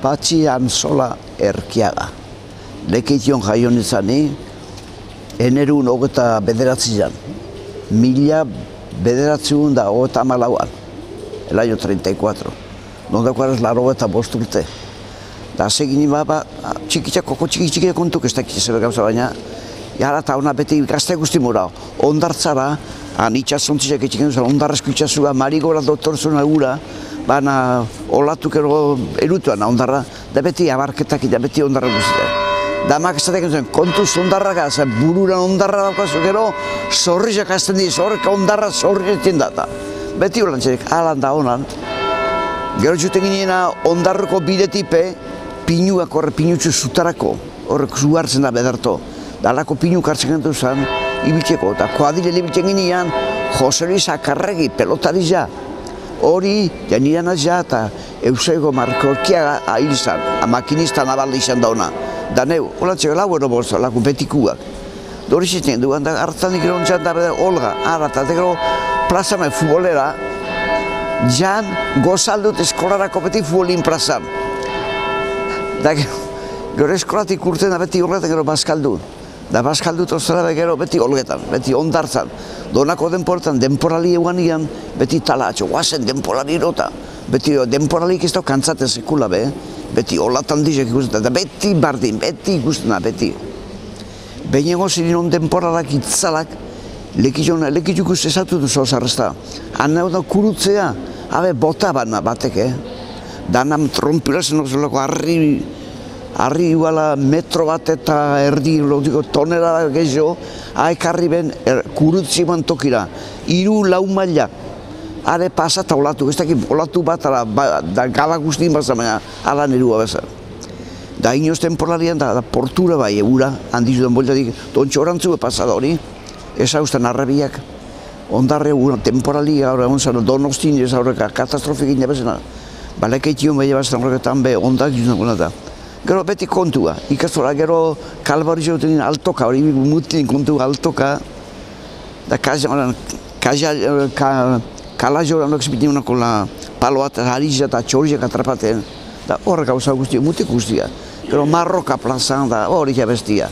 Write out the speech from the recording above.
Patxian Sola Erkiaga. Lekeition jaio nintzani, enerun hogeta bederatzean. 1934, el año 34. Nondako araz laro eta bosturte. Da segin baba, txiki kontuk ez dakit zer gauza baina, jara eta hona beti gazte guzti mora, ondartzara, itxasontzizak etxiken duzan, ondarrezko itxasua, marigora doktorzuna gura, baina olatukero erutuan ondarra, da beti abarketak da beti ondarra guztiak. Damak ez daken zuen, kontuz ondarraka, bururan ondarra daukazu, gero zorrizak azten diz, horreka ondarra zorrizetzen data. Beti horan txerik, alan da honan. Gero txuten gineena ondarroko bidetipe, pinuak horre pinutxu zutarako, horrek zuhartzen da bedarto. Da alako pinuk hartzen gentu zen, ibiltzeko, eta koadile ibiltzen ginean, Jose Luis Akarregi, pelotari ja. Hori, janiran ja, eta Eusebio Markorkiaga ahil zan, makinista nabalda izan da ona. Da neu, holantzeko lau ero bolsa, lako betikuak. Dori zitzen duan, da hartanik erontzan da beda Olga, ara, eta gero plazame futbolera, jan gozaldut eskolarako beti futbolin plazan. Da gero eskolatik urten da beti horretan gero bazkaldu. Da bazkaldut ozera gero beti olgetan, beti ondartzan. Donako denportan, denporali eguan ian, beti talatxo, guazen denporali irota. Beti denporalik ez da kantzaten sekula be, beti olatan dizek ikusten, da beti bardin, beti ikusten da, beti. Behinengo ziren denporalak itzalak, lekitxuk ezatu duzu ozarrezta. Hana da kurutzea, habe bota bana batek, Danam trompirazen ozelako harri iguala metro bat eta erdi, tonera gehiago, ekarri ben kurutzi eman tokira, 3-4 maila. Are pasa eta olatu, ez dakit olatu bat, da gala guztien bat baina ala nerua bezan. Da inoz temporalian da portura bai egura, handizudan boltatik, dontxo orantzu pasada hori, ez hauzten arrabiak. Ondarre egura temporali gaur egon zan, Donostin ez aurreka katastrofik ina bezena. Balekeition behar bazten horreketan be ondak juzen da. Gero beti kontua, ikastola gero kalbarizio duten altoka, hori mutin kontu altoka, da kalajo hanok zipitin unako palo bat harizia eta txorizak atrapaten, da horrek hauza guztia, mutik guztia. Gero marroka plazan da hori bestia.